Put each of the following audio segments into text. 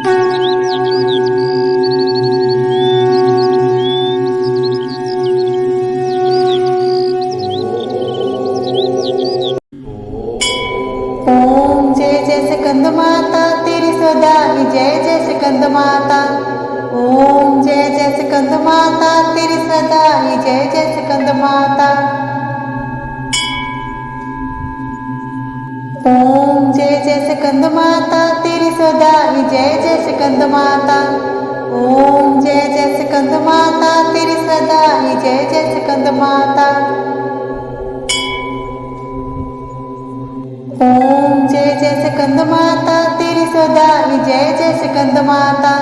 ओम जय जय स्कंद माता तेरी सदा ही जय जय स्कंद माता। ओम जय जय स्कंद माता तेरी सदा ही जय जय स्कंद माता। ओम जय जय स्कंद माता तेरी सदा ही जय जय स्कंद माता। ओम जय जय स्कंद माता तेरी सदा ही जय जय स्कंद माता। ओम जय जय स्कंद माता तेरी सदा ही जय जय स्कंद माता।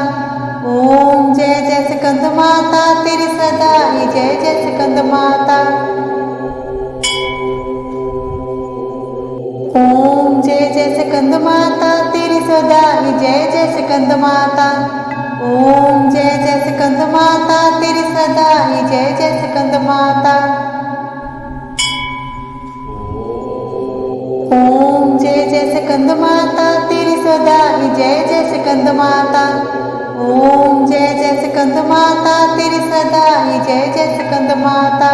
ओम जय जय स्कंद माता तेरी सदा ही जय जय स्कंद माता। ओम जय जय स्कंद माता तेरी सदा ही जय जय स्कंद माता। ओम जय जय स्कंद माता तेरी सदा ही जय जय स्कंद माता। ओम जय जय स्कंद माता तेरी सदा ही जय जय स्कंद माता। ओम जय जय स्कंद माता तेरी सदा ही जय जय स्कंद माता।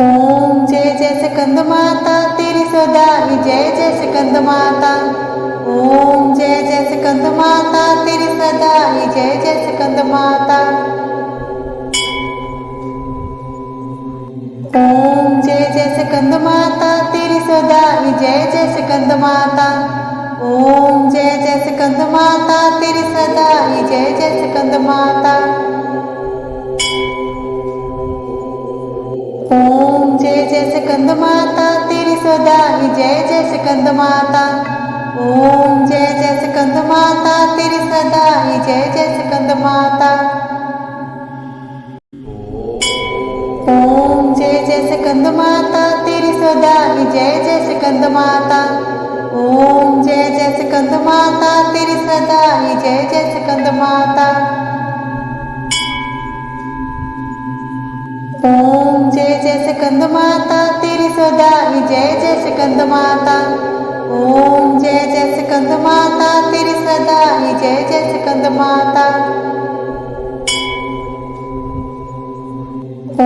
ओम जय जय स्कंद माता तेरी सदा ही जय जय स्कंद माता। ओम जय जय स्कंद माता तेरी सदा ही जय जय स्कंद माता। ओम जय जय स्कंद माता तेरी सदा ही जय जय स्कंद माता। ओम जय जय स्कंद माता तेरी सदा ही जय जय स्कंद माता। ओम जय जय स्कंद माता तेरी सदा ही जय जय स्कंद माता। ओम जय जय स्कंद माता तेरी सदा ही जय जय स्कंद माता। ओम जय जय स्कंद माता तेरी सदा ही जय जय स्कंद माता। ओम जय जय स्कंद माता तेरी सदा ही जय जय स्कंद माता। ओम जय जय स्कंद माता तेरी सदा ही जय जय स्कंद माता। ओम जय जय स्कंद माता तेरी सदा ही जय जय स्कंद माता।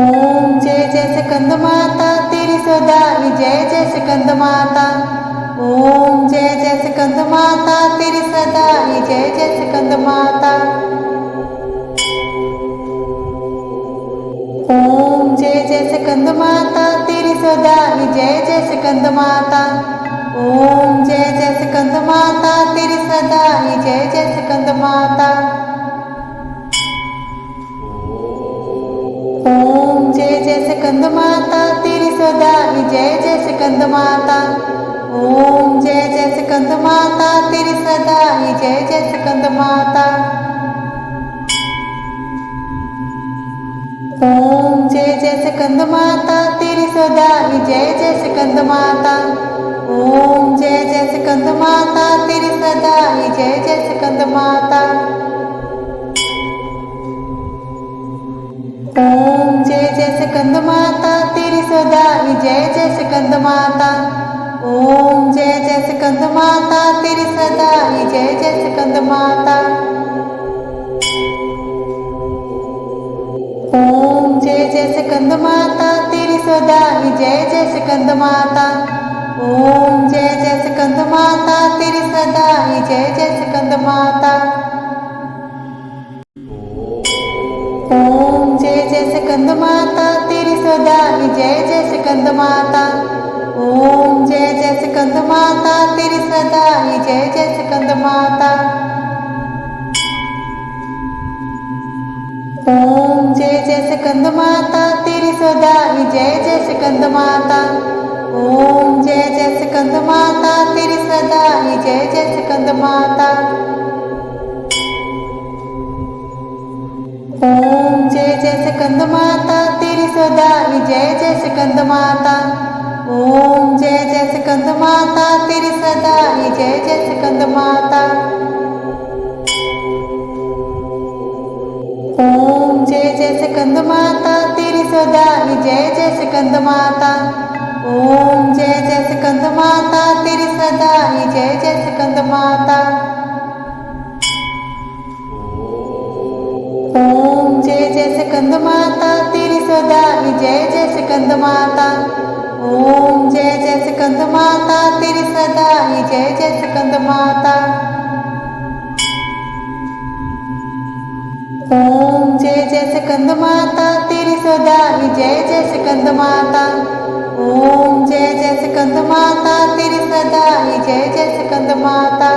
ओम जय जय स्कंद माता तेरी सदा ही जय जय स्कंद माता। ओम जय जय स्कंद माता तेरी सदा ही जय जय स्कंद माता। ओम जय जय स्कंद माता तेरी सदा ही जय जय स्कंद माता। ओम जय जय स्कंद माता तेरी सदा ही जय जय स्कंद माता। ओम जय जय स्कंद माता तेरी सदा ही जय जय स्कंद माता। ओम जय जय स्कंद माता तेरी सदा ही जय जय स्कंद माता। ओम जय जय स्कंद माता तेरी सदा ही जय जय स्कंद माता। ओम जय जय स्कंद माता तेरी सदा ही जय जय स्कंद माता। ओम जय जय स्कंद माता तेरी सदा ही जय जय स्कंद माता। ओम जय जय स्कंद माता तेरी सदा ही जय जय स्कंद माता। ओम जय जय स्कंद माता तेरी सदा ही जय जय स्कंद माता। ओम जय जय स्कंद माता तेरी सदा ही जय जय स्कंद माता। ओम जय जय स्कंद माता तेरी सदा ही जय जय स्कंद माता। ओम जय जय स्कंद माता तेरी सदा ही जय जय स्कंद माता। ओम जय जय स्कंद माता तेरी सदा ही जय जय स्कंद माता। ओम जय जय स्कंद माता तेरी सदा ही जय जय स्कंद माता। ओम जय जय स्कंद माता तेरी सदा ही जय जय स्कंद माता। ओम जय जय स्कंद माता तेरी सदा ही जय जय स्कंद माता। ओम जय जय स्कंद माता तेरी सदा ही जय जय स्कंद माता। ओम जय जय स्कंद माता तेरी सदा ही जय माता। ओम जय जय स्कंद माता तेरी सदा ही जय जय स्कंद माता। ओम जय जय स्कंद माता तेरी सदा ही जय जय स्कंद माता। ओम जय जय स्कंद माता तेरी सदा ही जय जय स्कंद माता। ओम जय जय स्कंद माता तेरी सदा ही जय जय स्कंद माता।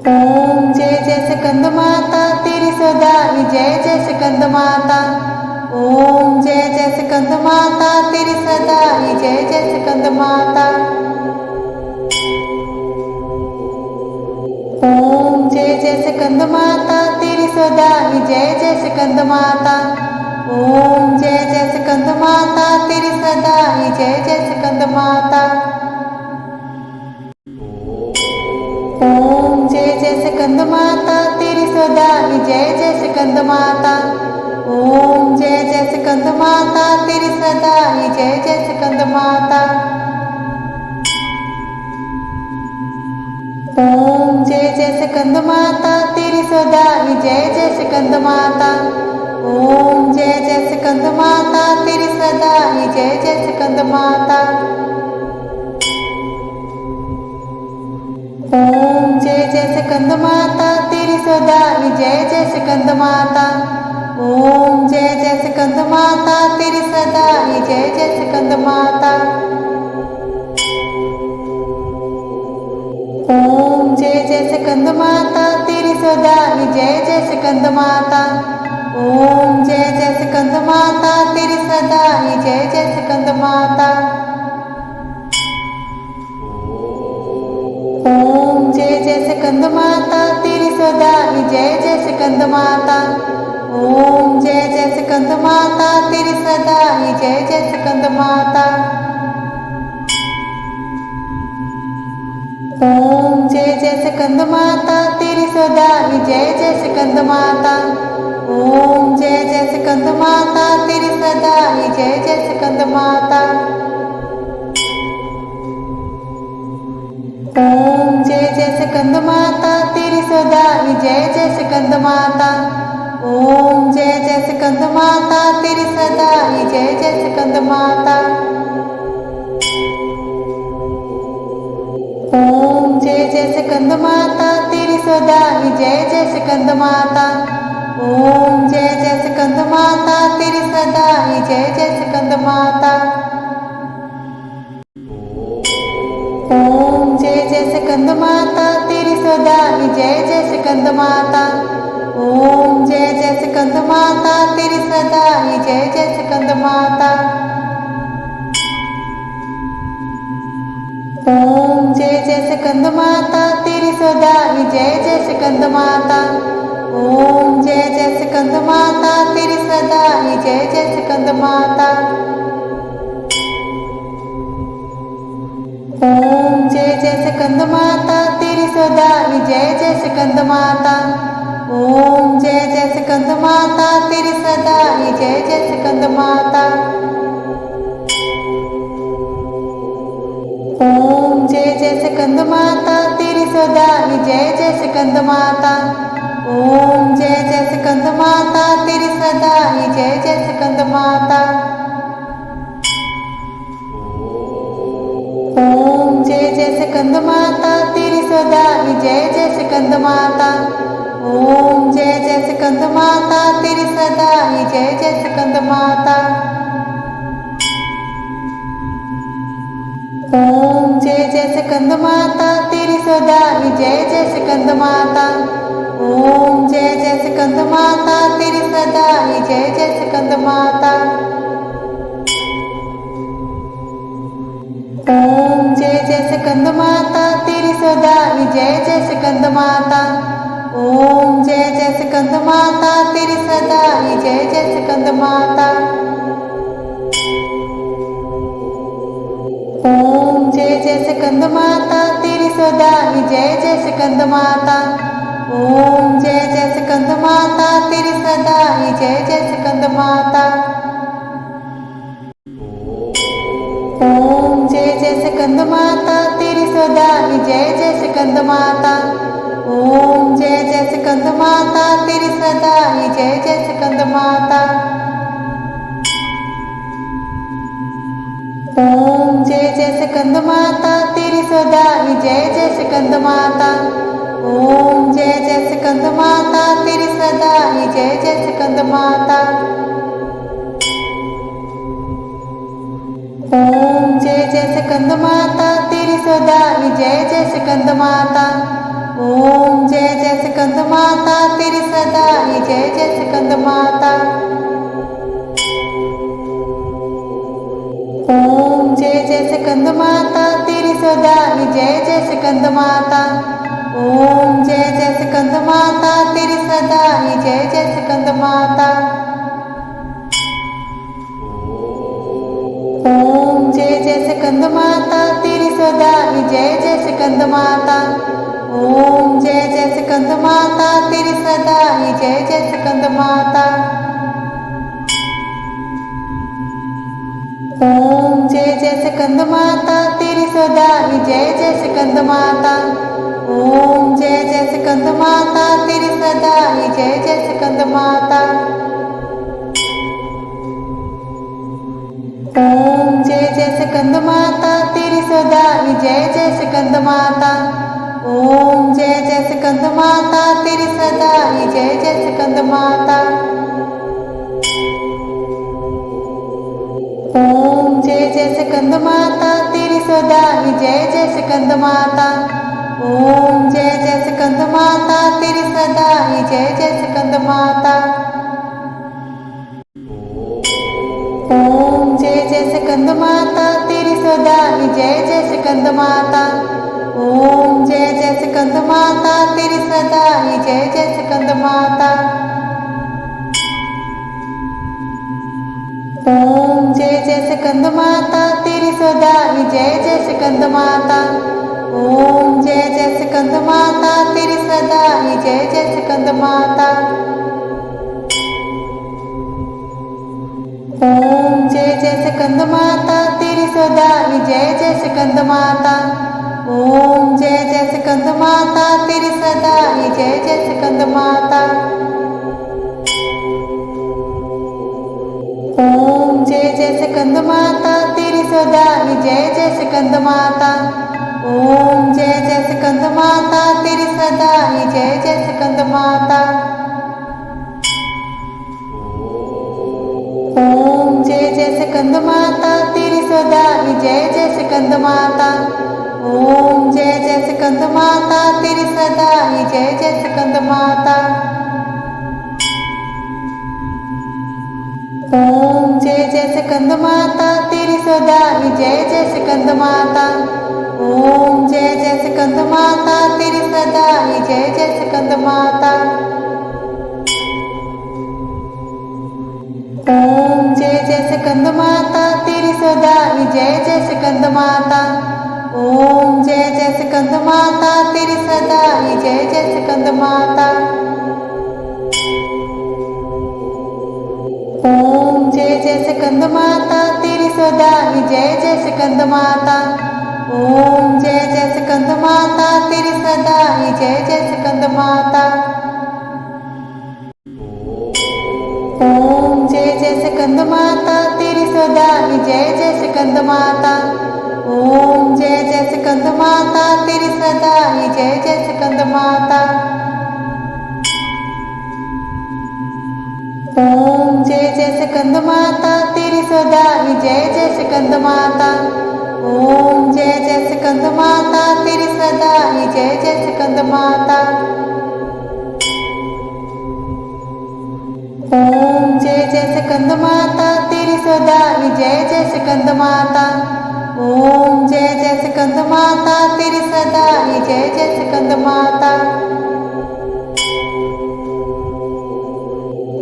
ओम जय जय स्कंद माता तेरी सदा ही जय जय स्कंद माता। ओम जय जय स्कंद माता तेरी सदा ही जय जय स्कंद माता। ओम जय जय स्कंद माता तेरी सदा ही जय जय स्कंद माता। ओम जय जय स्कंद माता तेरी सदा ही जय जय स्कंद माता। ओम जय जय स्कंद माता तेरी सदा ही जय जय स्कंद माता। ओम जय जय स्कंद माता तेरी सदा ही जय जय स्कंद माता। ओम जय जय स्कंद माता तेरी सदा ही जय जय स्कंद माता। ओम जय जय स्कंद माता तेरी सदा ही जय जय स्कंद माता। ओम जय जय स्कंद माता तेरी सदा ही जय जय स्कंद माता। ओम जय जय स्कंद माता तेरी सदा ही जय जय स्कंद माता। ओम जय जय स्कंद माता तेरी सदा ही जय जय स्कंद माता। ओम जय जय स्कंद माता तेरी सदा ही जय जय स्कंद माता। ओम जय जय स्कंद माता तेरी सदा ही जय जय स्कंद माता। ओम जय जय स्कंद माता तेरी सदा ही जय जय स्कंद माता। ओम जय जय स्कंद माता तेरी सदा ही जय जय स्कंद माता। ओम जय जय स्कंद माता तेरी सदा ही जय जय स्कंद माता। ओम जय जय स्कंद माता तेरी सदा ही जय जय स्कंद माता। ओम जय जय स्कंद माता तेरी सदा ही जय जय स्कंद माता। ओम जय जय स्कंद माता तेरी सदा ही जय जय स्कंद माता। ओम जय जय स्कंद माता तेरी सदा ही जय जय स्कंद माता। ओम जय जय स्कंद माता तेरी सदा ही जय जय स्कंद माता। ओम जय जय स्कंद माता तेरी सदा ही जय जय स्कंद माता। ओम जय जय स्कंद माता तेरी सदा ही जय जय स्कंद माता। ओम जय जय स्कंद माता तेरी सदा ही जय जय स्कंद माता। ओम जय जय स्कंद माता तेरी सदा ही जय जय स्कंद माता। ओम जय जय स्कंद माता तेरी सदा ही जय जय स्कंद माता। ओम जय जय स्कंद माता तेरी सदा ही जय जय स्कंद माता। ओम जय जय स्कंद माता तेरी सदा ही जय जय स्कंद माता। ओम जय जय स्कंद माता तेरी सदा ही जय जय स्कंद माता। ओम जय जय स्कंद माता तेरी सदा ही जय जय स्कंद माता। ओम जय जय स्कंद माता तेरी सदा ही जय जय स्कंद माता। ओम जय जय स्कंद माता तेरी सदा ही जय जय स्कंद माता। ओम जय जय स्कंद माता तेरी सदा ही जय जय स्कंद माता। ओम जय जय स्कंद माता तेरी सदा ही जय जय स्कंद माता। ओम जय जय स्कंद माता तेरी सदा ही जय जय स्कंद माता। ओम जय जय स्कंद माता तेरी सदा ही जय जय स्कंद माता। ओम जय जय स्कंद माता तेरी सदा ही जय जय स्कंद माता। ओम जय जय स्कंद माता तेरी सदा ही जय जय स्कंद माता। ओम जय जय स्कंद माता तेरी सदा ही जय जय स्कंद माता। ओम जय जय स्कंद माता तेरी सदा ही जय जय स्कंद माता। ओम जय जय स्कंद माता तेरी सदा ही जय जय स्कंद माता। ओम जय जय स्कंद माता तेरी सदा ही जय जय स्कंद माता। ओम जय जय स्कंद माता तेरी सदा ही जय जय स्कंद माता। ओम जय जय स्कंद माता तेरी सदा ही जय जय स्कंद माता। ओम जय जय स्कंद माता तेरी सदा ही जय जय स्कंद माता। ओम जय जय स्कंद माता तेरी सदा ही जय जय स्कंद माता। ओम जय जय स्कंद माता तेरी सदा ही जय जय स्कंद माता। ओम जय जय स्कंद माता तेरी सदा ही जय जय स्कंद माता। ओम जय जय स्कंद माता तेरी सदा ही जय जय स्कंद माता। ओम जय जय स्कंद माता तेरी सदा ही जय जय स्कंद माता। ओम जय जय स्कंद माता तेरी सदा ही जय जय स्कंद माता। ओम जय जय स्कंद माता तेरी सदा ही जय जय स्कंद माता। ओम जय जय स्कंद माता तेरी सदा ही जय जय स्कंद माता। ओम जय जय स्कंद माता तेरी सदा ही जय जय स्कंद माता। ओम जय जय स्कंद माता तेरी सदा ही जय जय स्कंद माता। ओम जय जय स्कंद माता तेरी सदा ही जय जय स्कंद माता। ओम जय जय स्कंद माता तेरी सदा ही जय जय स्कंद माता। ओम जय जय स्कंद माता तेरी सदा ही जय जय स्कंद माता। ओम जय जय स्कंद माता तेरी सदा ही जय जय स्कंद माता। ओम जय जय स्कंद माता तेरी सदा ही जय जय स्कंद माता। ओम जय जय स्कंद माता तेरी सदा ही जय जय स्कंद माता। ओम जय जय स्कंद माता तेरी सदा ही जय जय स्कंद माता। ओम जय जय स्कंद माता तेरी सदा ही जय जय स्कंद माता। ओम जय जय स्कंद माता तेरी सदा ही जय जय स्कंद माता। ओम जय जय स्कंद माता तेरी सदा ही जय जय स्कंद माता। ओम जय जय स्कंद माता तेरी सदा ही जय जय स्कंद माता। ओम जय जय स्कंद माता तेरी सदा ही जय जय स्कंद माता। ओम जय जय स्कंद माता तेरी सदा ही जय जय स्कंद माता। ओम जय जय स्कंद माता तेरी सदा ही जय जय स्कंद माता। ओम जय जय स्कंद माता तेरी सदा ही जय जय स्कंद माता। ओम जय जय स्कंद माता तेरी सदा ही जय जय स्कंद माता। ओम जय जय स्कंद माता तेरी सदा ही जय जय स्कंद माता। ओम जय जय स्कंद माता तेरी सदा ही जय जय स्कंद माता। ओम जय जय स्कंद माता तेरी सदा ही जय जय स्कंद माता।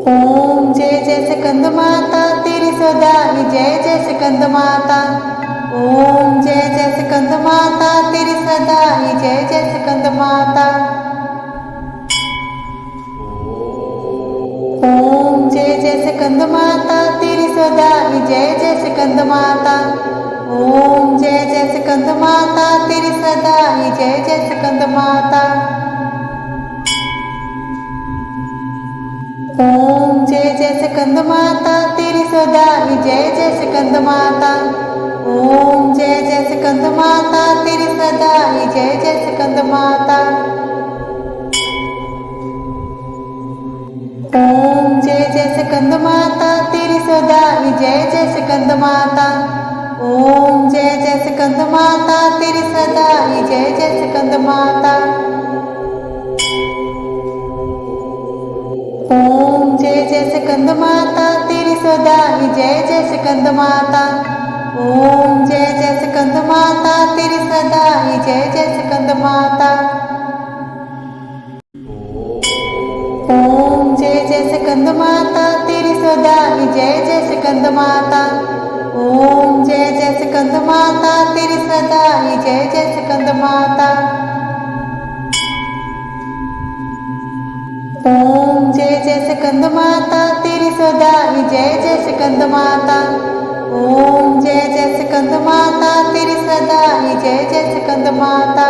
ओम जय जय स्कंद माता तेरी सदा ही जय जय स्कंद माता। ओम जय जय स्कंद माता तेरी सदा ही जय जय स्कंद माता। ओम जय जय स्कंद माता तेरी सदा ही जय जय स्कंद माता। ओम जय जय माता। ओम जय जय स्कंद माता तेरी सदा ही जय जय स्कंद माता। ओम जय जय स्कंद माता तेरी सदा ही जय जय स्कंद माता। ओम जय जय स्कंद माता तेरी सदा ही जय जय स्कंद माता। ओम जय जय स्कंद माता तेरी सदा ही जय जय स्कंद माता। ओम जय जय स्कंद माता तेरी सदा ही जय जय स्कंद माता। ओम जय जय स्कंद माता तेरी सदा ही जय जय स्कंद माता। ओम जय जय स्कंद माता तेरी सदा ही जय जय स्कंद माता। ओम जय जय स्कंद माता तेरी सदा ही जय जय स्कंद माता। ओम जय जय स्कंद माता तेरी सदा ही जय जय स्कंद माता। ओम जय जय स्कंद माता तेरी सदा ही जय जय स्कंद माता।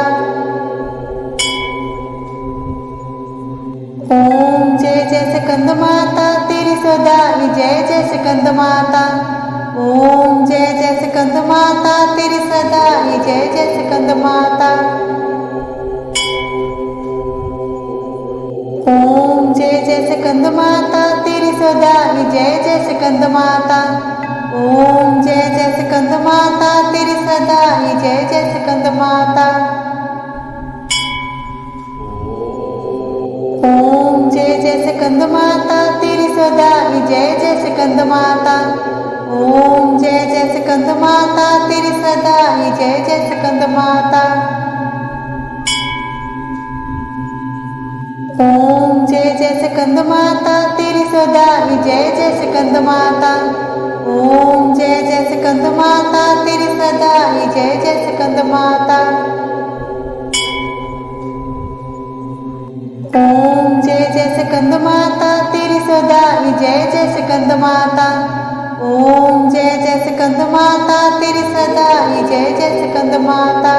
ओम जय जय स्कंद माता तेरी सदा ही जय जय स्कंद माता। ओम जय जय स्कंद माता तेरी सदा ही जय जय स्कंद माता। ओम जय जय स्कंद माता तेरी सदा ही जय जय स्कंद माता। ओम जय जय स्कंद माता तेरी सदा ही जय जय स्कंद माता। ओम जय जय स्कंद माता तेरी सदा ही जय जय स्कंद माता। ओम जय जय स्कंद माता तेरी सदा ही जय जय स्कंद माता। ओम जय जय स्कंद माता तेरी सदा ही जय जय स्कंद माता। ओम जय जय स्कंद माता तेरी सदा ही जय जय स्कंद माता। ओम जय जय स्कंद माता तेरी सदा ही जय जय स्कंद माता। ओम जय जय स्कंद माता तेरी सदा ही जय जय स्कंद माता।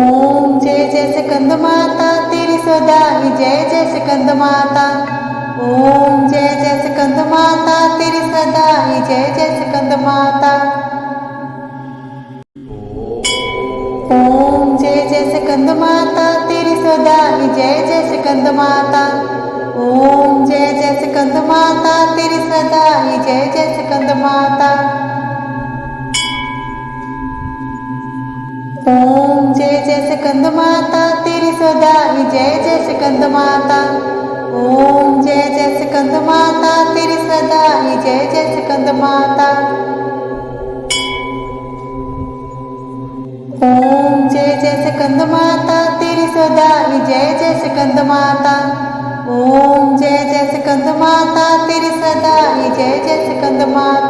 ओम जय जय स्कंद माता तेरी सदा ही जय जय स्कंद माता। ओम जय जय स्कंद माता तेरी सदा ही जय जय स्कंद माता। ओम जय जय स्कंद माता तेरी सदा ही जय जय स्कंद माता। ओम जय जय स्कंद माता तेरी सदा ही जय जय स्कंद माता। ओम जय जय स्कंद माता तेरी सदा ही जय जय स्कंद माता। ओम जय जय स्कंद माता तेरी सदा ही जय जय स्कंद माता। ओम जय जय स्कंद माता तेरी सदा ही जय जय स्कंद माता। ओम जय जय स्कंद माता तेरी सदा ही जय जय स्कंद माता।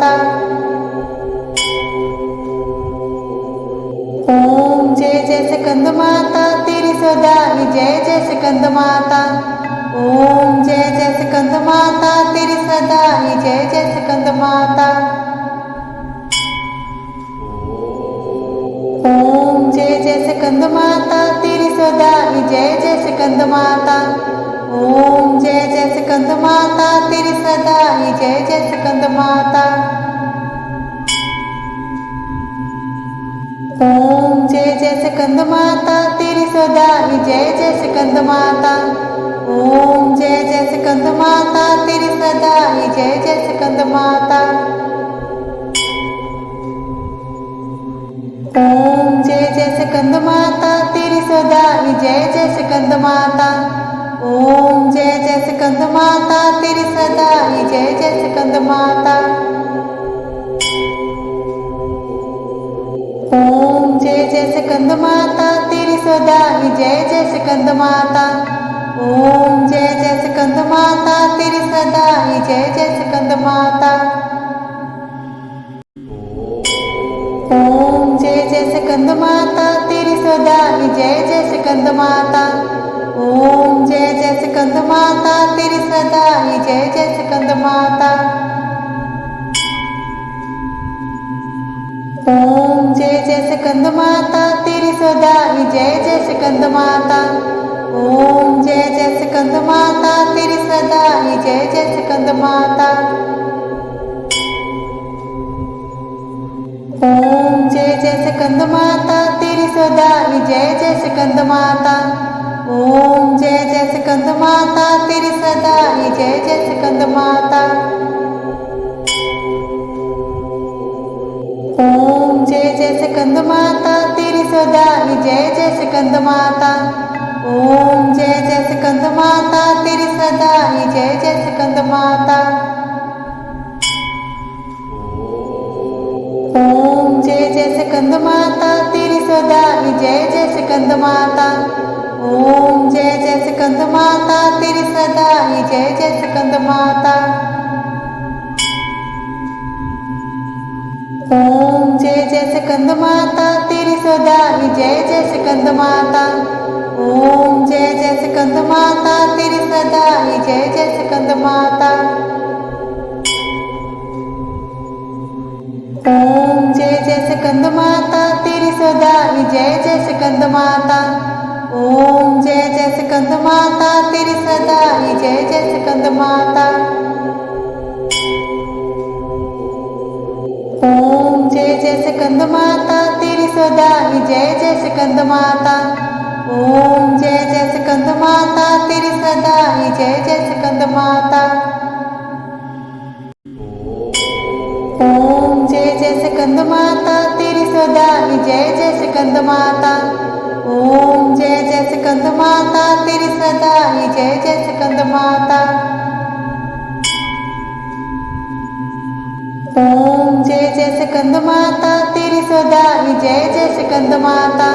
ओम जय जय स्कंद माता तेरी सदा ही जय जय स्कंद माता। ओम जय जय स्कंद माता तेरी सदा ही जय जय स्कंद माता। ओम जय जय स्कंद माता तेरी सदा ही जय जय स्कंद माता। ओम जय जय स्कंद माता तेरी सदा ही जय जय स्कंद माता। ओम जय जय स्कंद माता तेरी सदा ही जय जय स्कंद माता। ओम जय जय स्कंद माता तेरी सदा ही जय जय स्कंद माता। ओम जय जय स्कंद माता तेरी सदा ही जय जय स्कंद माता। ओम जय जय स्कंद माता तेरी सदा ही जय जय स्कंद माता। ओम जय जय स्कंद माता तेरी सदा ही जय जय स्कंद माता। ओम जय जय स्कंद माता तेरी सदा ही जय जय स्कंद माता। ओम जय जय स्कंद माता तेरी सदा ही जय जय स्कंद माता। ओम जय जय स्कंद माता तेरी सदा ही जय जय स्कंद माता। ओम जय जय स्कंद माता तेरी सदा ही जय जय स्कंद माता। ओम जय जय स्कंद माता तेरी सदा ही जय जय स्कंद माता। ओम जय जय स्कंद माता तेरी सदा ही जय जय स्कंद माता। ओम जय जय स्कंद माता तेरी सदा ही जय जय स्कंद माता। ओम जय जय स्कंद माता तेरी सदा ही जय जय स्कंद माता। ओम जय जय स्कंद माता तेरी सदा ही जय जय स्कंद माता। ओम जय जय स्कंद माता तेरी सदा ही जय जय स्कंद माता। ओम जय जय स्कंद माता तेरी सदा ही जय जय स्कंद माता। ओम जय जय स्कंद माता तेरी सदा ही जय जय स्कंद माता। ओम जय जय स्कंद माता तेरी सदा ही जय जय स्कंद माता। ओम जय जय स्कंद माता तेरी सदा ही जय जय स्कंद माता। ओम जय जय स्कंद माता तेरी सदा ही जय जय स्कंद माता। ओम जय जय स्कंद माता तेरी सदा ही जय जय स्कंद माता। ओम जय जय स्कंद माता तेरी सदा ही जय जय स्कंद माता। ओम जय जय स्कंद माता तेरी सदा ही जय जय स्कंद माता। ओम जय जय स्कंद माता तेरी सदा ही जय जय स्कंद माता। ओम जय जय स्कंद माता तेरी सदा ही जय जय स्कंद माता।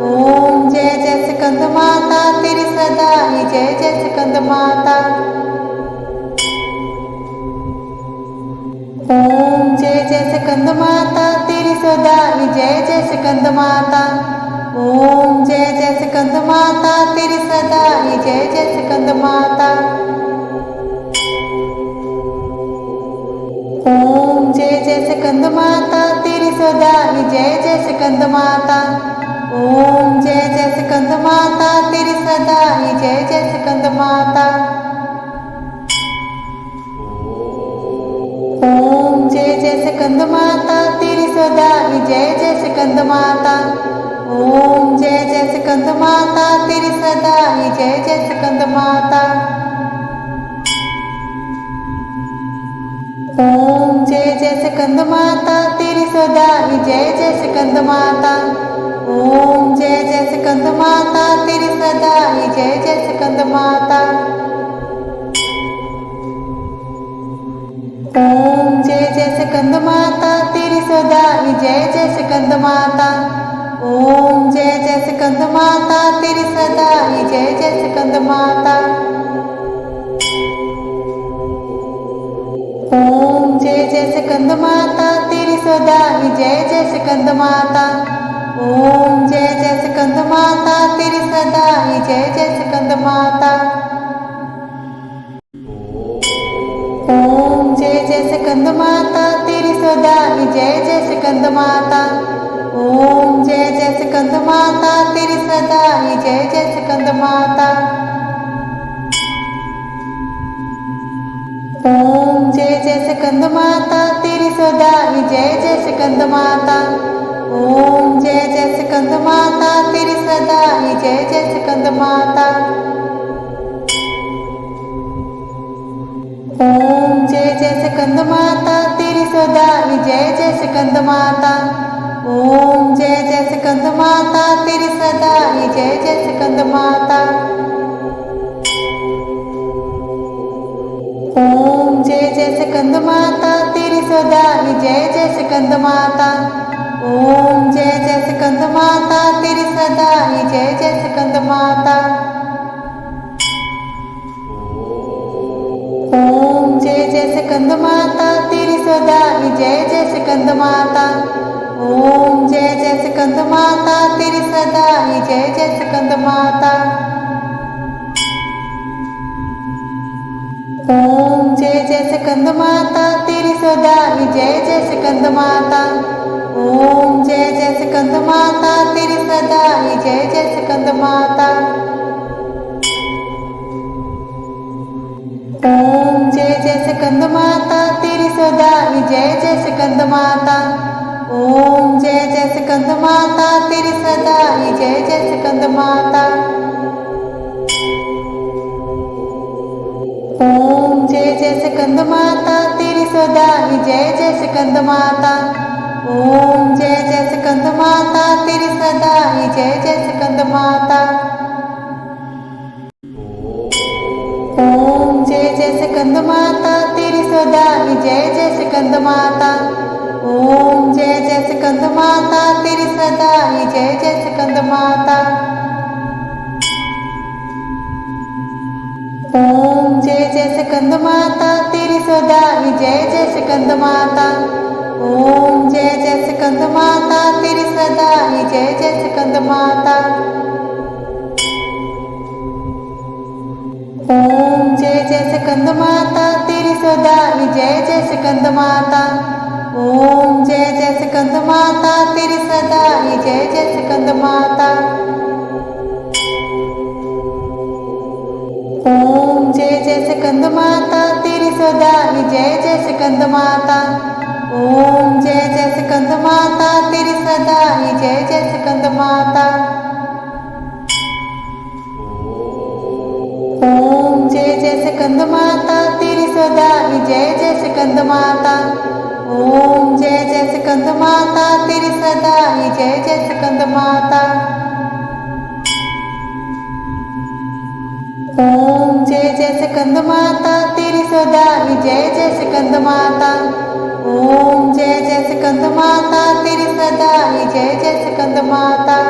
ओम जय जय स्कंद माता तेरी सदा ही जय जय स्कंद माता। ओम जय जय स्कंद माता तेरी सदा ही जय जय स्कंद माता। ओम जय जय स्कंद माता तेरी सदा ही जय जय स्कंद माता। ओम जय जय स्कंद माता तेरी सदा ही जय जय स्कंद माता। ओम जय जय स्कंद माता तेरी सदा ही जय जय स्कंद माता। ओम जय जय स्कंद माता तेरी सदा ही जय जय स्कंद माता। ओम जय जय स्कंद माता तेरी सदा ही जय जय स्कंद माता। ओम जय जय स्कंद माता तेरी सदा ही जय जय स्कंद माता। ओम जय जय स्कंद माता तेरी सदा ही जय जय स्कंद माता। ओम जय जय स्कंद माता तेरी सदा ही जय जय स्कंद माता। ओम जय जय स्कंद माता तेरी सदा ही जय जय स्कंद माता। ओम जय जय स्कंद माता तेरी सदा ही जय जय स्कंद माता। ओम जय जय स्कंद माता तेरी सदा ही जय जय स्कंद माता। ओम जय जय स्कंद माता तेरी सदा ही जय जय स्कंद माता। ओम जय जय स्कंद माता तेरी सदा ही जय जय स्कंद माता। ओम जय जय स्कंद माता तेरी सदा ही जय जय स्कंद माता। ओम जय जय स्कंद माता तेरी सदा ही जय जय स्कंद माता। ओम जय जय स्कंद माता तेरी सदा ही जय जय स्कंद माता। ओम जय जय स्कंद माता तेरी सदा ही जय जय स्कंद माता। ओम जय जय स्कंद माता तेरी सदा ही जय जय स्कंद माता। ओम जय जय स्कंद माता तेरी सदा ही जय जय स्कंद माता। ओम जय जय स्कंद माता तेरी सदा ही जय जय स्कंद माता। ओम जय जय स्कंद माता तेरी सदा ही जय जय स्कंद माता। ओम जय जय स्कंद माता तेरी सदा ही जय जय स्कंद माता। ओम जय जय स्कंद माता तेरी सदा ही जय जय स्कंद माता। ओम जय जय स्कंद माता तेरी सदा ही जय जय स्कंद माता। ओम जय जय स्कंद माता तेरी सदा ही जय जय स्कंद माता। ओम जय जय स्कंद माता तेरी सदा ही जय जय स्कंद माता। ओम जय जय स्कंद माता तेरी सदा ही जय जय स्कंद माता। ओम जय जय स्कंद माता तेरी सदा ही जय जय स्कंद माता। ओम जय जय स्कंद माता तेरी सदा ही जय जय स्कंद माता। ओम जय जय स्कंद माता तेरी सदा ही जय जय स्कंद माता। ओम जय जय स्कंद माता तेरी सदा ही जय जय स्कंद माता। ओम जय जय स्कंद माता तेरी सदा ही जय जय स्कंद माता। ओम जय जय स्कंद माता तेरी सदा ही जय जय स्कंद माता। ओम जय जय स्कंद माता तेरी सदा ही जय जय स्कंद माता। ओम जय जय स्कंद माता तेरी सदा ही जय जय स्कंद माता। ओम जय जय स्कंद माता तेरी सदा ही जय जय स्कंद माता। ओम जय जय स्कंद माता तेरी सदा ही जय जय स्कंद माता। ओम जय जय स्कंद माता तेरी सदा ही जय जय स्कंद माता। ओम जय जय स्कंद माता तेरी सदा ही जय जय स्कंद माता।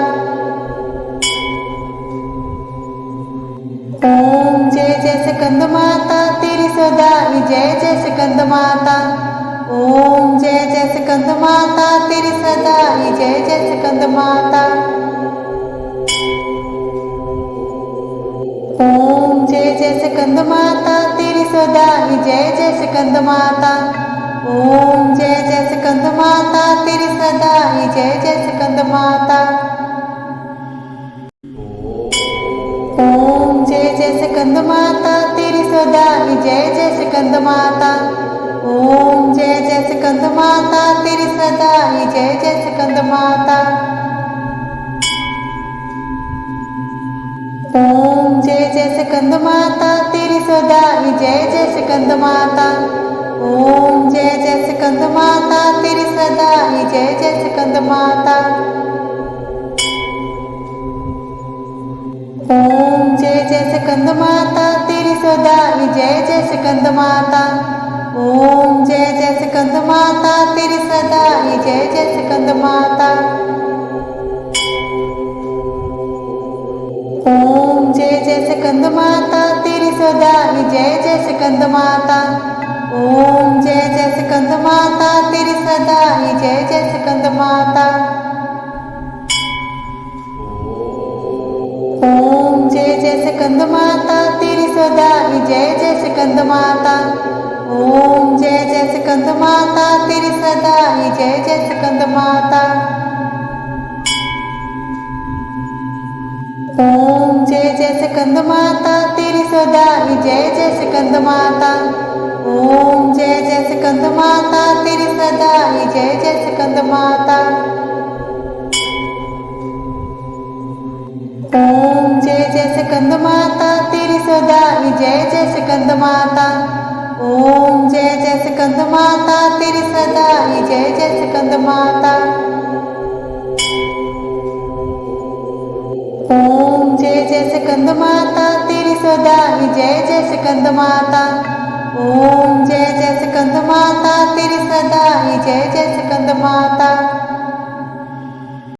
ओम जय जय स्कंद माता तेरी सदा ही जय जय स्कंद माता। ओम जय जय स्कंद माता तेरी सदा ही जय जय स्कंद माता। ओम जय जय स्कंद माता तेरी सदा ही जय जय स्कंद माता। ओम जय जय स्कंद माता तेरी सदा ही जय जय स्कंद माता। ओम जय जय स्कंद माता तेरी सदा ही जय जय स्कंद माता। ओम जय जय स्कंद माता तेरी सदा ही जय जय स्कंद माता। ओम जय जय स्कंद माता तेरी सदा ही जय जय स्कंद माता। ओम जय जय स्कंद माता तेरी सदा ही जय जय स्कंद माता। ओम जय जय स्कंद माता तेरी सदा ही जय जय स्कंद माता। ओम जय जय स्कंद माता तेरी सदा ही जय जय स्कंद माता। ओम जय जय स्कंद माता तेरी सदा ही जय जय स्कंद माता। ओम जय जय स्कंद माता तेरी सदा ही जय जय स्कंद माता। ओम जय जय स्कंद माता तेरी सदा ही जय जय स्कंद माता। ओम जय जय स्कंद माता तेरी सदा ही जय जय स्कंद माता। ओम जय जय स्कंद माता तेरी सदा ही जय जय स्कंद माता। ओम जय जय स्कंद माता तेरी सदा ही जय जय स्कंद माता। ओम जय जय स्कंद माता तेरी सदा ही जय जय स्कंद माता। ओम जय जय स्कंद माता तेरी सदा ही जय जय स्कंद माता। ओम जय जय स्कंद माता तेरी सदा ही जय जय स्कंद माता। ओम जय जय स्कंद माता तेरी सदा ही जय जय स्कंद माता।